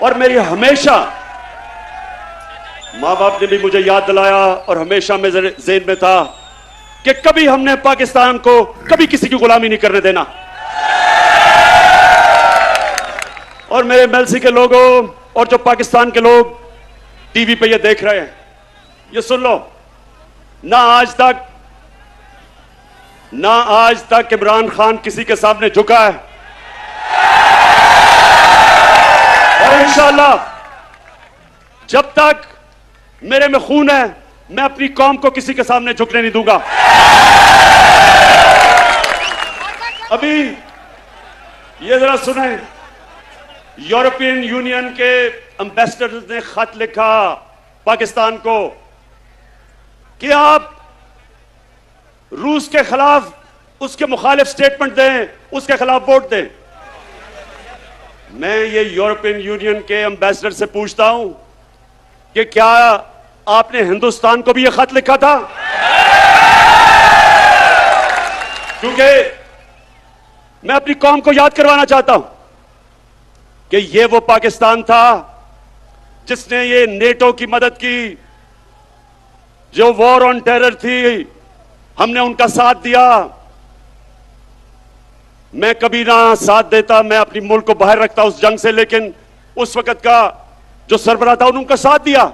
और मेरी हमेशा मां बाप ने भी मुझे याद दिलाया और हमेशा मेरे ज़हन में था कि कभी हमने पाकिस्तान को कभी किसी की गुलामी नहीं करने देना। और मेरे एमएलसी के लोगों और जो पाकिस्तान के लोग टीवी पे ये देख रहे हैं, ये सुन लो, ना आज तक इमरान खान किसी के सामने झुका है और इंशाअल्लाह जब तक मेरे में खून है मैं अपनी कौम को किसी के सामने झुकने नहीं दूंगा। अभी ये जरा सुने, यूरोपियन यूनियन के एम्बेसडर ने खत लिखा पाकिस्तान को कि आप रूस के खिलाफ उसके मुखालिफ स्टेटमेंट दें, उसके खिलाफ वोट दें। मैं ये यूरोपियन यूनियन के एम्बेसडर से पूछता हूं कि क्या आपने हिंदुस्तान को भी ये खत लिखा था? क्योंकि मैं अपनी कौम को याद करवाना चाहता हूं कि ये वो पाकिस्तान था जिसने ये नेटो की मदद की, जो वॉर ऑन टेरर थी, हमने उनका साथ दिया। मैं कभी ना साथ देता, मैं अपनी मुल्क को बाहर रखता उस जंग से, लेकिन उस वक्त का जो सरबराह था उन्होंने उनका साथ दिया।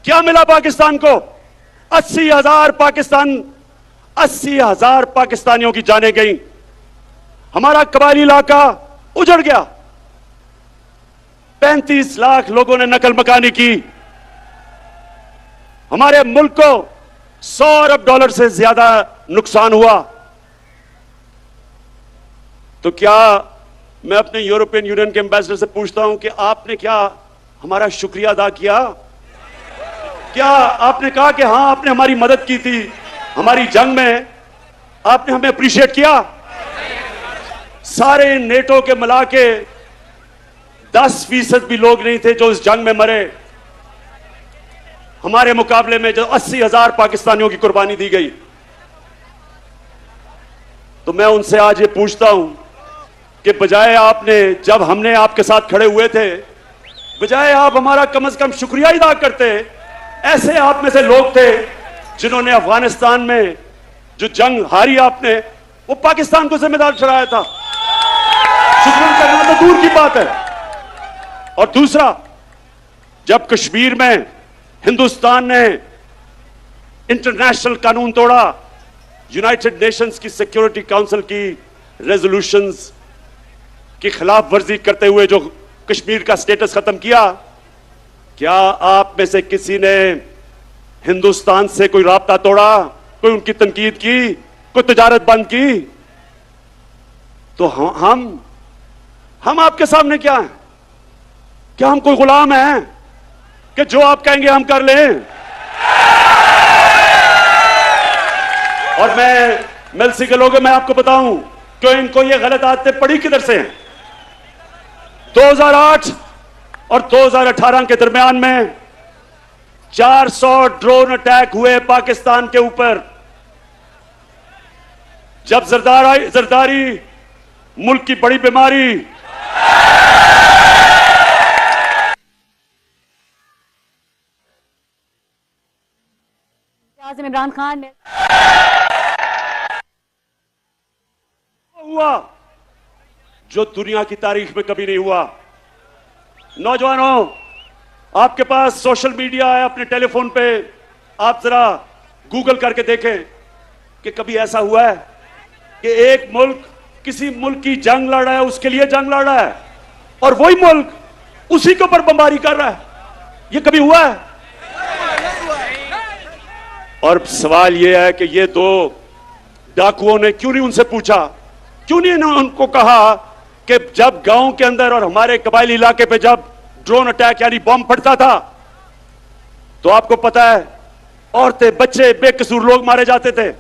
क्या मिला पाकिस्तान को? 80,000 पाकिस्तानियों की जानें गई, हमारा कबायली इलाका उजड़ गया, 35 लाख लोगों ने नकल मकानी की, हमारे मुल्क को 100 अरब डॉलर से ज्यादा नुकसान हुआ। तो क्या मैं अपने यूरोपियन यूनियन के एम्बेसडर से पूछता हूं कि आपने क्या हमारा शुक्रिया अदा किया? क्या आपने कहा कि हां आपने हमारी मदद की थी, हमारी जंग में आपने हमें अप्रिशिएट किया? सारे नेटो के मिला के 10% भी लोग नहीं थे जो इस जंग में मरे, हमारे मुकाबले में जो 80,000 पाकिस्तानियों की कुर्बानी दी गई। तो मैं उनसे आज ये पूछता हूं कि बजाय आपने, जब हमने आपके साथ खड़े हुए थे, बजाय आप हमारा कम से कम शुक्रिया अदा करते, ऐसे आप में से लोग थे जिन्होंने अफगानिस्तान में जो जंग हारी आपने, वो पाकिस्तान को जिम्मेदार ठहराया था। शुक्र करना तो दूर की बात है। और दूसरा, जब कश्मीर में हिंदुस्तान ने इंटरनेशनल कानून तोड़ा, यूनाइटेड नेशंस की सिक्योरिटी काउंसिल की रेजोल्यूशंस की खिलाफ वर्जी करते हुए जो कश्मीर का स्टेटस खत्म किया, क्या आप में से किसी ने हिंदुस्तान से कोई राब्ता तोड़ा, कोई उनकी तनकीद की, कोई तिजारत बंद की? तो हम आपके सामने क्या हैं? क्या हम कोई गुलाम हैं कि जो आप कहेंगे हम कर लें? और मैं मेलसी के लोगों, मैं आपको बताऊं कि इनको ये गलत आदतें पड़ी किधर से हैं। 2008 और 2018 के दरमियान में 400 ड्रोन अटैक हुए पाकिस्तान के ऊपर। जब जरदारी मुल्क की बड़ी बीमारी, आज़म इमरान खान ने हुआ जो दुनिया की तारीख में कभी नहीं हुआ। नौजवानों, आपके पास सोशल मीडिया है, अपने टेलीफोन पे आप जरा गूगल करके देखें कि कभी ऐसा हुआ है कि एक मुल्क किसी मुल्क की जंग लड़ रहा है, उसके लिए जंग लड़ रहा है, और वही मुल्क उसी के ऊपर बमबारी कर रहा है? ये कभी हुआ है? और सवाल यह है कि ये दो डाकुओं ने क्यों नहीं उनसे पूछा, क्यों नहीं उनको कहा कि जब गांव के अंदर और हमारे कबायली इलाके पे जब ड्रोन अटैक यानी बम फटता था, तो आपको पता है औरतें, बच्चे, बेकसूर लोग मारे जाते थे।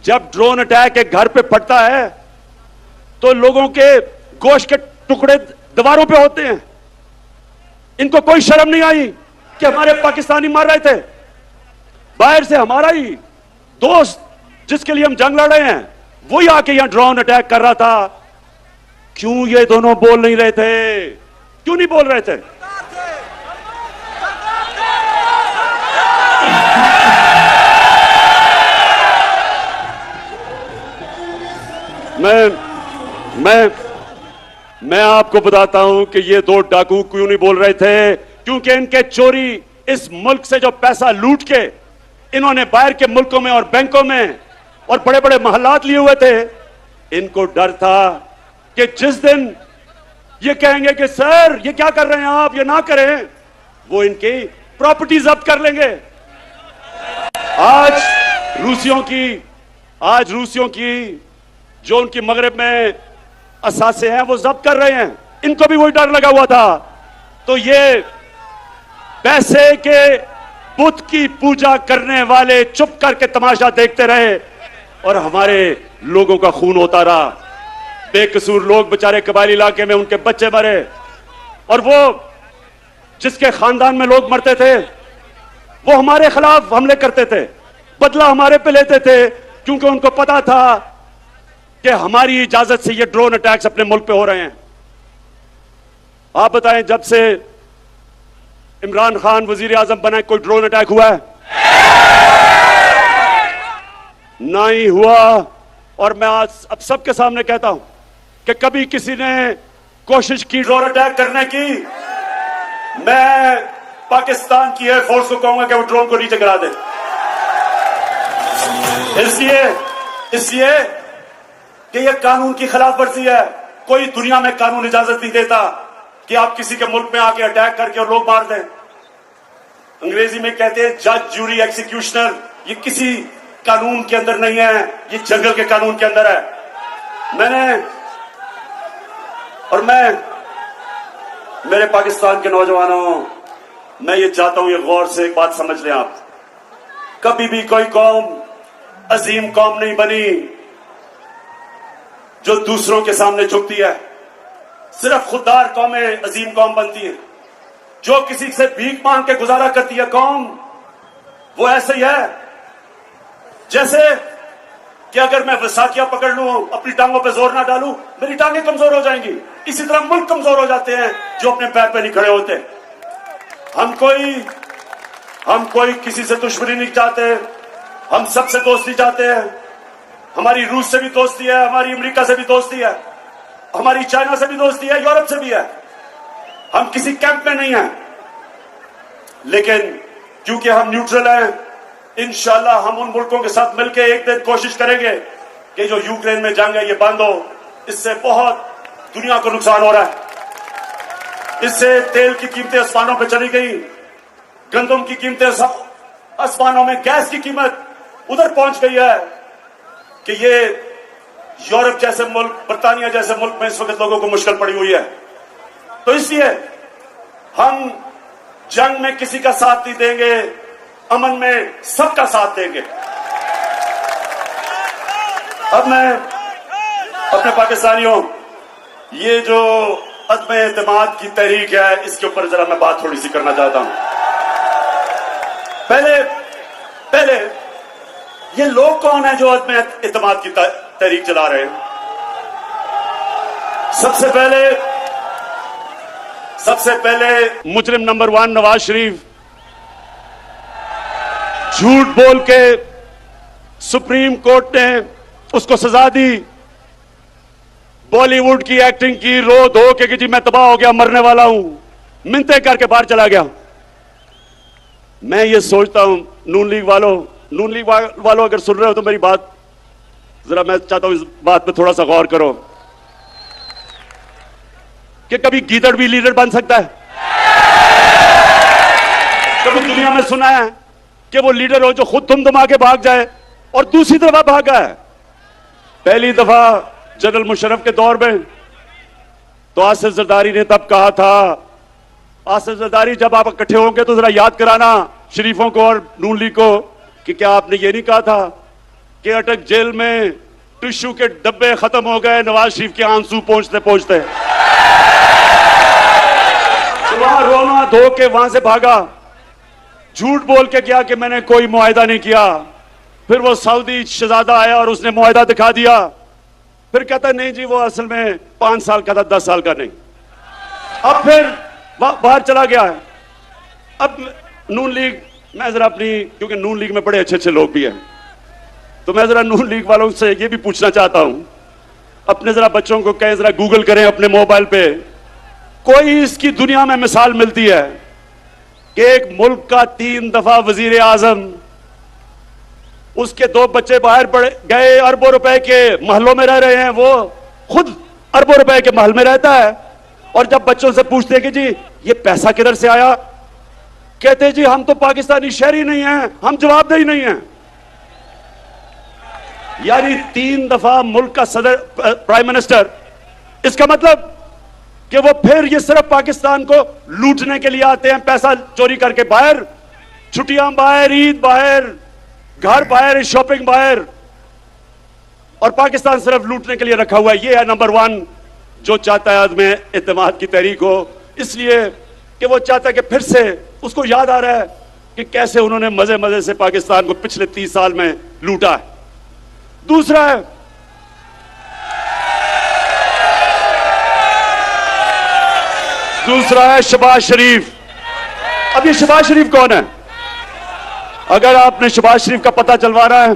जब ड्रोन अटैक एक घर पे फटता है तो लोगों के गोश्त के टुकड़े दीवारों पे होते हैं। इनको कोई शर्म नहीं आई कि हमारे पाकिस्तानी मार रहे थे? बाहर से हमारा ही दोस्त जिसके लिए हम जंग लड़ रहे हैं, वही आके यहां ड्रोन अटैक कर रहा था। क्यों ये दोनों बोल नहीं रहे थे? क्यों नहीं बोल रहे थे? मैं आपको बताता हूं कि ये दो डाकू क्यों नहीं बोल रहे थे। क्योंकि इनके चोरी, इस मुल्क से जो पैसा लूट के इन्होंने बाहर के मुल्कों में और बैंकों में और बड़े बड़े महलात लिए हुए थे, इनको डर था कि जिस दिन ये कहेंगे कि सर ये क्या कर रहे हैं आप, ये ना करें, वो इनकी प्रॉपर्टी जब्त कर लेंगे। आज रूसियों की जो उनकी मगरब में असासे हैं वो जब्त कर रहे हैं। इनको भी वही डर लगा हुआ था। तो ये पैसे के बुत की पूजा करने वाले चुप करके तमाशा देखते रहे और हमारे लोगों का खून होता रहा। बेकसूर लोग बेचारे कबायली इलाके में, उनके बच्चे मरे, और वो जिसके खानदान में लोग मरते थे वो हमारे खिलाफ हमले करते थे, बदला हमारे पे लेते थे, क्योंकि उनको पता था कि हमारी इजाजत से ये ड्रोन अटैक्स अपने मुल्क पे हो रहे हैं। आप बताएं, जब से इमरान खान वजीर आजम बना कोई ड्रोन अटैक हुआ है? ना ही हुआ। और मैं आज अब सबके सामने कहता हूं कि कभी किसी ने कोशिश की ड्रोन अटैक करने की, मैं पाकिस्तान की एयरफोर्स को कहूंगा कि वो ड्रोन को नीचे गिरा दे। इसलिए कि यह कानून की खिलाफ वर्जी है। कोई दुनिया में कानून इजाजत नहीं देता कि आप किसी के मुल्क में आके अटैक करके और लोग मार दें। अंग्रेजी में कहते हैं जज, जूरी, एग्जीक्यूशनर। ये किसी कानून के अंदर नहीं है, ये जंगल के कानून के अंदर है। मेरे पाकिस्तान के नौजवानों, मैं ये चाहता हूं, ये गौर से एक बात समझ लें आप। कभी भी कोई कौम अजीम कौम नहीं बनी जो दूसरों के सामने झुकती है। सिर्फ खुददार कौमें अजीम कौम बनती है। जो किसी से भीख मांग के गुजारा करती है कौम, वो ऐसे ही है जैसे कि अगर मैं वसाखिया पकड़ लूं, अपनी टांगों पे जोर ना डालूं, मेरी टांगें कमजोर हो जाएंगी। इसी तरह मुल्क कमजोर हो जाते हैं जो अपने पैर पे नहीं खड़े होते। हम कोई किसी से दुश्मनी नहीं चाहते, हम सबसे दोस्ती चाहते हैं। हमारी रूस से भी दोस्ती है, हमारी अमेरिका से भी दोस्ती है, हमारी चाइना से भी दोस्ती है, यूरोप से भी है। हम किसी कैंप में नहीं हैं, लेकिन क्योंकि हम न्यूट्रल हैं, इंशाल्लाह हम उन मुल्कों के साथ मिलकर एक दिन कोशिश करेंगे कि जो यूक्रेन में जंग है ये बंद हो। इससे बहुत दुनिया को नुकसान हो रहा है। इससे तेल की कीमतें आसमानों पर चली गई, गंदम की कीमतें आसमानों में, गैस की कीमत उधर पहुंच गई है कि ये यूरोप जैसे मुल्क, बर्तानिया जैसे मुल्क में इस वक्त लोगों को मुश्किल पड़ी हुई है। तो इसलिए हम जंग में किसी का साथ नहीं देंगे, अमन में सबका साथ देंगे। अब मैं अपने पाकिस्तानियों, ये जो अदम एतमाद की तहरीक है, इसके ऊपर जरा मैं बात थोड़ी सी करना चाहता हूं। पहले ये लोग कौन है जो अदम एतमाद की तहरीक चला रहे हैं? सबसे पहले मुजरिम नंबर 1 नवाज शरीफ झूठ बोल के सुप्रीम कोर्ट ने उसको सजा दी। बॉलीवुड की एक्टिंग की, रो धो के कि जी मैं तबाह हो गया, मरने वाला हूं, मिन्नतें करके बाहर चला गया। मैं ये सोचता हूं, नून लीग वालों अगर सुन रहे हो तो मेरी बात जरा, मैं चाहता हूं इस बात पे थोड़ा सा गौर करो कि कभी गीदड़ भी लीडर बन सकता है? कभी दुनिया में सुना है कि वो लीडर हो जो खुद धुमधुमा के भाग जाए और दूसरी दफा भागा है? पहली दफा जनरल मुशर्रफ के दौर में तो आसिफ जरदारी ने तब कहा था, आसिफ जरदारी जब आप इकट्ठे होंगे तो जरा याद कराना शरीफों को और नून लीग को कि क्या आपने ये नहीं कहा था कि अटक जेल में टिश्यू के डब्बे खत्म हो गए नवाज शरीफ के आंसू पहुंचते पहुंचते, तो वहां रोना धो के वहां से भागा, झूठ बोल के गया कि मैंने कोई मुआहिदा नहीं किया। फिर वो सऊदी शहजादा आया और उसने मुआहिदा दिखा दिया, फिर कहता नहीं जी वो असल में 5 साल का था, 10 साल का नहीं। अब फिर बाहर चला गया है। अब नून लीग, मैं जरा अपनी, क्योंकि नून लीग में बड़े अच्छे अच्छे लोग भी हैं, तो मैं जरा नून लीग वालों से ये भी पूछना चाहता हूं, अपने जरा बच्चों को कहें जरा गूगल करें अपने मोबाइल पे, कोई इसकी दुनिया में मिसाल मिलती है कि एक मुल्क का 3 दफा वजीर आजम, उसके 2 बच्चे बाहर गए, अरबों रुपए के महलों में रह रहे हैं, वो खुद अरबों रुपए के महल में रहता है, और जब बच्चों से पूछते हैं कि जी ये पैसा किधर से आया, कहते जी हम तो पाकिस्तानी शहरी नहीं हैं, हम जवाबदेही नहीं हैं। यानी 3 दफा मुल्क का सदर, प्राइम मिनिस्टर, इसका मतलब कि वो फिर ये सिर्फ पाकिस्तान को लूटने के लिए आते हैं, पैसा चोरी करके बाहर, छुट्टियां बाहर, ईद बाहर, घर बाहर, शॉपिंग बाहर, और पाकिस्तान सिर्फ लूटने के लिए रखा हुआ है। ये है नंबर 1 जो चाहता है आदमी इत्तेमाद की तहरीक हो, इसलिए कि वो चाहता है कि फिर से उसको याद आ रहा है कि कैसे उन्होंने मजे मजे से पाकिस्तान को पिछले 30 साल में लूटा है। दूसरा है शहबाज शरीफ। अब ये शहबाज शरीफ कौन है? अगर आपने शहबाज शरीफ का पता चलवाना है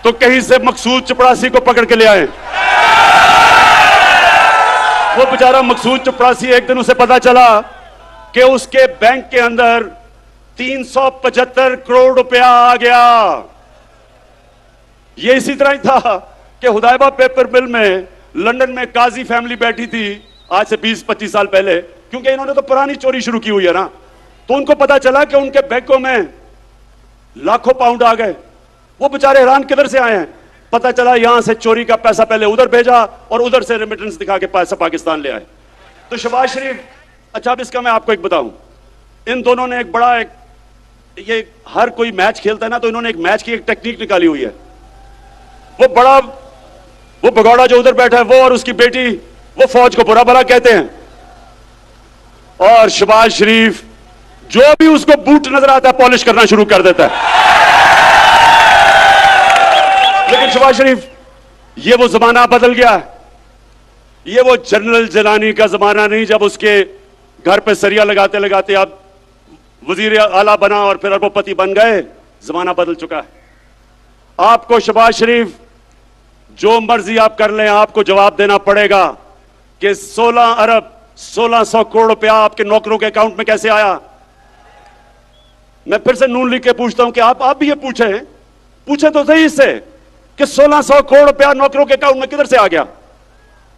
तो कहीं से मकसूद चपड़ासी को पकड़ के ले आए। वो बेचारा मकसूद चपड़ासी, एक दिन उसे पता चला कि उसके बैंक के अंदर 375 करोड़ रुपया आ गया। ये इसी तरह ही था कि हुदैबा पेपर मिल में लंदन में काजी फैमिली बैठी थी आज से 20-25 साल पहले, क्योंकि इन्होंने तो पुरानी चोरी शुरू की हुई है ना, तो उनको पता चला कि उनके बैंकों में लाखों पाउंड आ गए। वो बेचारे हैरान, किधर से आए हैं? पता चला यहां से चोरी का पैसा पहले उधर भेजा और उधर से रेमिटेंस दिखा के पैसा पाकिस्तान ले आए। तो शहबाज शरीफ, अच्छा अब इसका मैं आपको एक बताऊं, इन दोनों ने एक बड़ा, ये हर कोई मैच खेलता है ना, तो इन्होंने एक मैच की एक टेक्निक निकाली हुई है। वो भगौड़ा जो उधर बैठा है, वो और उसकी बेटी, वो फौज को बुरा भला कहते हैं, और शहबाज शरीफ जो भी उसको बूट नजर आता है पॉलिश करना शुरू कर देता है। लेकिन शहबाज शरीफ, ये वो जमाना बदल गया, ये वो जनरल जलानी का जमाना नहीं जब उसके घर पे सरिया लगाते लगाते अब वजीर आला बना और फिर अरबोपति बन गए। जमाना बदल चुका है। आपको शहबाज शरीफ जो मर्जी आप कर लें, आपको जवाब देना पड़ेगा कि 16 अरब 1600 करोड़ रुपया आपके नौकरों के अकाउंट में कैसे आया। मैं फिर से नून लीग के पूछता हूं कि आप भी ये पूछे तो सही इससे कि 1600 करोड़ रुपया नौकरों के अकाउंट में किधर से आ गया।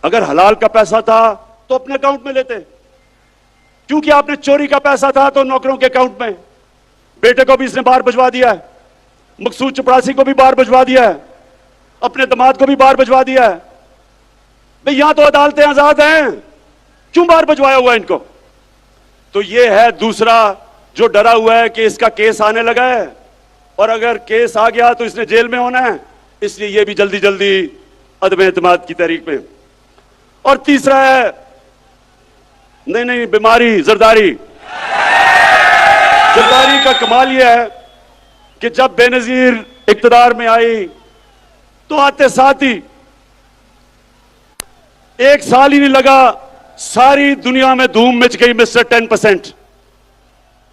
अगर हलाल का पैसा था तो अपने अकाउंट में लेते, क्योंकि आपने चोरी का पैसा था तो नौकरों के अकाउंट में। बेटे को भी इसने बाहर भिजवा दिया है, मकसूद चपड़ासी को भी बाहर भिजवा दिया है, अपने दामाद को भी बाहर भिजवा दिया है। भाई यहां तो अदालतें आजाद हैं, क्यों बाहर भिजवाया हुआ है इनको? तो ये है दूसरा जो डरा हुआ है कि इसका केस आने लगा है और अगर केस आ गया तो इसने जेल में होना है, इसलिए ये भी जल्दी जल्दी अदम एतमाद की तहरीक में। और तीसरा है नहीं बीमारी, जरदारी। जरदारी का कमाल यह है कि जब बेनजीर इक्तदार में आई तो आते साथ ही 1 साल ही नहीं लगा, सारी दुनिया में धूम मच गई मिस्टर 10%,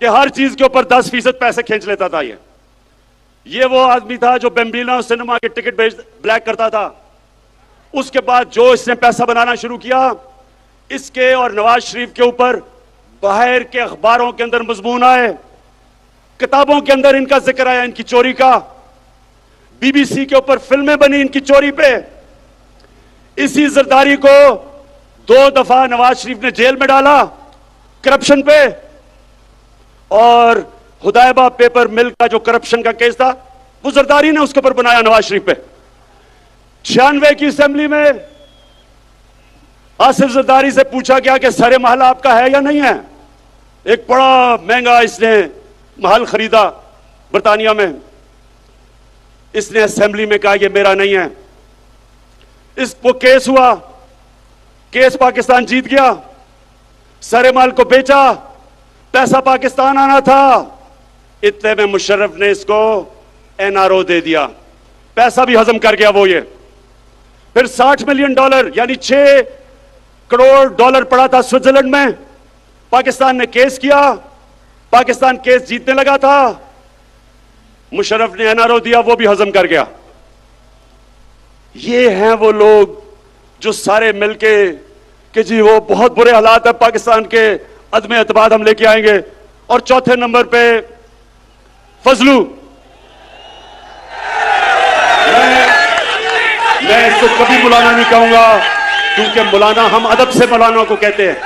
कि हर चीज के ऊपर 10% पैसे खींच लेता था। ये वो आदमी था जो बेम्बिनो सिनेमा के टिकट ब्लैक करता था। उसके बाद जो इसने पैसा बनाना शुरू किया, इसके और नवाज शरीफ के ऊपर बाहर के अखबारों के अंदर मजमून आए, किताबों के अंदर इनका जिक्र आया, इनकी चोरी का। बीबीसी के ऊपर फिल्में बनी इनकी चोरी पे। इसी जरदारी को 2 दफा नवाज शरीफ ने जेल में डाला करप्शन पे, और हुदैबा पेपर मिल का जो करप्शन का केस था वो जरदारी ने उसके ऊपर बनाया नवाज शरीफ पे। 96 की असेंबली में आसिफ जरदारी से पूछा गया कि सारे महल आपका है या नहीं है। एक बड़ा महंगा इसने महल खरीदा बर्तानिया में, इसने असेंबली में कहा ये मेरा नहीं है। वो केस हुआ, केस पाकिस्तान जीत गया, सारे महल को बेचा, पैसा पाकिस्तान आना था। इतने में मुशर्रफ ने इसको एनआरओ दे दिया, पैसा भी हजम कर गया वो। ये फिर $60 मिलियन यानी करोड़ डॉलर पड़ा था स्विट्जरलैंड में, पाकिस्तान ने केस किया, पाकिस्तान केस जीतने लगा था, मुशर्रफ ने एनआरओ दिया, वो भी हजम कर गया। ये हैं वो लोग जो सारे मिलके कि जी वो बहुत बुरे हालात है पाकिस्तान के, अदम एतमाद हम लेके आएंगे। और चौथे नंबर पे फजलू, मैं इसको कभी मौलाना नहीं कहूंगा, क्योंकि मौलाना, हम अदब से मौलाना को कहते हैं,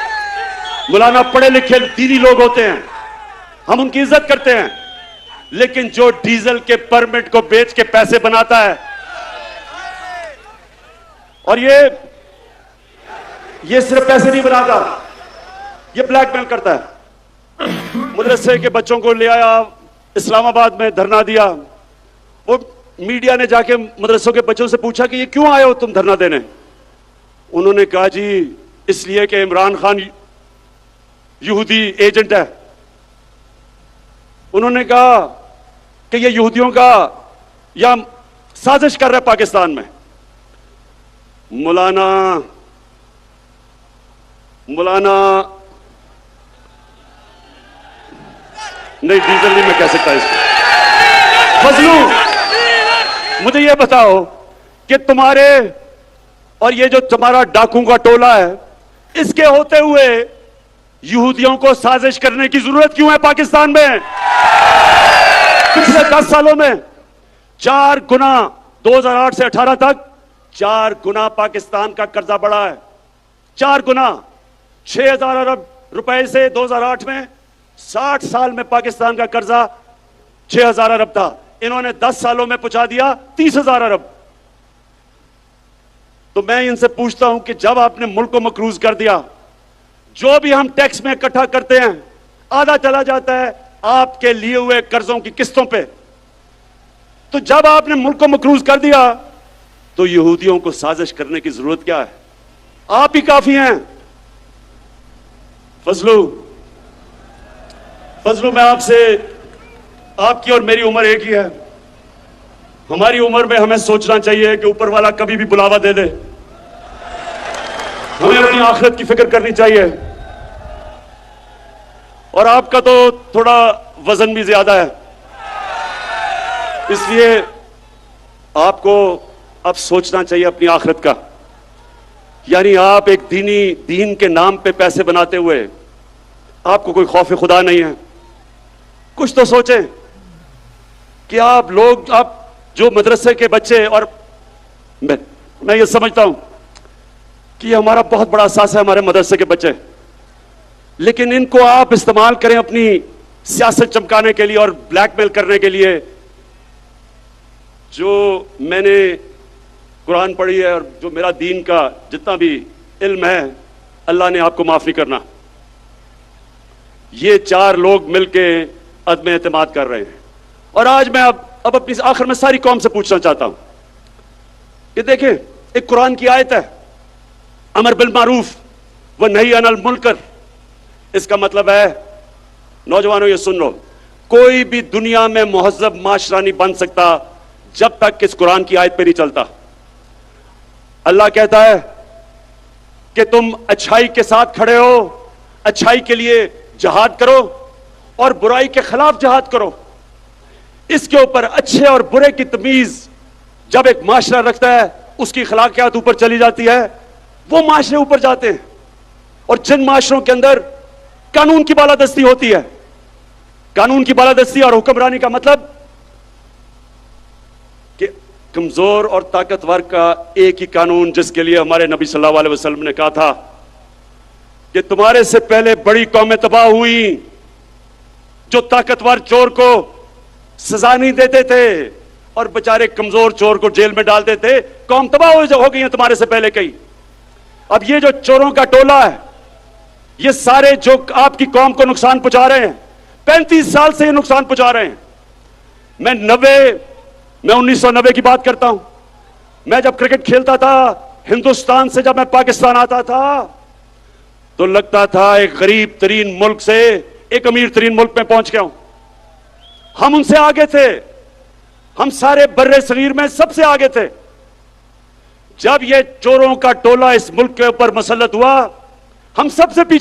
मौलाना पढ़े लिखे दीनी लोग होते हैं, हम उनकी इज्जत करते हैं। लेकिन जो डीजल के परमिट को बेच के पैसे बनाता है, और ये सिर्फ पैसे नहीं बनाता, ये ब्लैकमेल करता है। मदरसे के बच्चों को ले आया, इस्लामाबाद में धरना दिया। वो मीडिया ने जाके मदरसों के बच्चों से पूछा कि ये क्यों आए हो तुम धरना देने? उन्होंने कहा जी इसलिए कि इमरान खान यहूदी एजेंट है। उन्होंने कहा कि ये यहूदियों का या साजिश कर रहा है पाकिस्तान में। मौलाना नहीं, डीजल नहीं मैं कह सकता इसको। फजलू, मुझे ये बताओ कि तुम्हारे और ये जो तुम्हारा डाकुओं का टोला है, इसके होते हुए यहूदियों को साजिश करने की जरूरत क्यों है पाकिस्तान में? पिछले 10 सालों में 4 गुना, 2008 से 18 तक 4 गुना पाकिस्तान का कर्जा बढ़ा है। 4 गुना, 6,000 अरब रुपए से 2008 में, 60 साल में पाकिस्तान का कर्जा 6,000 अरब था, इन्होंने 10 सालों में पहुंचा दिया 30,000 अरब। तो मैं इनसे पूछता हूं कि जब आपने मुल्क को मकरूज कर दिया, जो भी हम टैक्स में इकट्ठा करते हैं आधा चला जाता है आपके लिए हुए कर्जों की किस्तों पे, तो जब आपने मुल्क को मकरूज कर दिया तो यहूदियों को साजिश करने की जरूरत क्या है? आप ही काफी हैं। फजलू, मैं आपसे, आपकी और मेरी उम्र एक ही है। हमारी उम्र में हमें सोचना चाहिए कि ऊपर वाला कभी भी बुलावा दे दे, हमें अपनी आखिरत की फिक्र करनी चाहिए। और आपका तो थोड़ा वजन भी ज्यादा है, इसलिए आपको अब सोचना चाहिए अपनी आखिरत का। यानी आप एक दीन के नाम पे पैसे बनाते हुए आपको कोई खौफ खुदा नहीं है। कुछ तो सोचें कि आप जो मदरसे के बच्चे, और मैं ये समझता हूं कि ये हमारा बहुत बड़ा असासा है, हमारे मदरसे के बच्चे, लेकिन इनको आप इस्तेमाल करें अपनी सियासत चमकाने के लिए और ब्लैकमेल करने के लिए। जो मैंने कुरान पढ़ी है और जो मेरा दीन का जितना भी इल्म है, अल्लाह ने आपको माफ नहीं करना। ये 4 लोग मिलके अदम एतमाद कर रहे हैं। और आज मैं अब अपनी आखिर में सारी कौम से पूछना चाहता हूं कि देखें, एक कुरान की आयत है, अमर बिल मारूफ व नही अनिल मुनकर। इसका मतलब है, नौजवानों ये सुन लो, कोई भी दुनिया में मुहज्जब माशरा नहीं बन सकता जब तक इस कुरान की आयत पे नहीं चलता। अल्लाह कहता है कि तुम अच्छाई के साथ खड़े हो, अच्छाई के लिए जहाद करो और बुराई के खिलाफ जहाद करो। इसके ऊपर अच्छे और बुरे की तमीज जब एक माशरा रखता है, उसकी अखलाकियात ऊपर चली जाती है, वो माशरे ऊपर जाते हैं। और जिन माशरों के अंदर कानून की बालादस्ती होती है, कानून की बालादस्ती और हुक्मरानी का मतलब कि कमजोर और ताकतवर का एक ही कानून, जिसके लिए हमारे नबी सल्लल्लाहु अलैहि वसल्लम ने कहा था कि तुम्हारे से पहले बड़ी कौमें तबाह हुई जो ताकतवर चोर को सजा नहीं देते थे और बेचारे कमजोर चोर को जेल में डालते थे। कौम तबाह हो गई है तुम्हारे से पहले कई। अब ये जो चोरों का टोला है, ये सारे जो आपकी कौम को नुकसान पहुंचा रहे हैं, 35 साल से ये नुकसान पहुंचा रहे हैं। मैं 1990 की बात करता हूं। मैं जब क्रिकेट खेलता था हिंदुस्तान से, जब मैं पाकिस्तान आता था तो लगता था एक गरीब तरीन मुल्क से एक अमीर तरीन मुल्क में पहुंच गया हूं। हम उनसे आगे थे, हम सारे बर्रे सगीर में सबसे आगे थे। जब ये चोरों का टोला इस मुल्क के ऊपर मसल्लत हुआ हम सबसे पीछे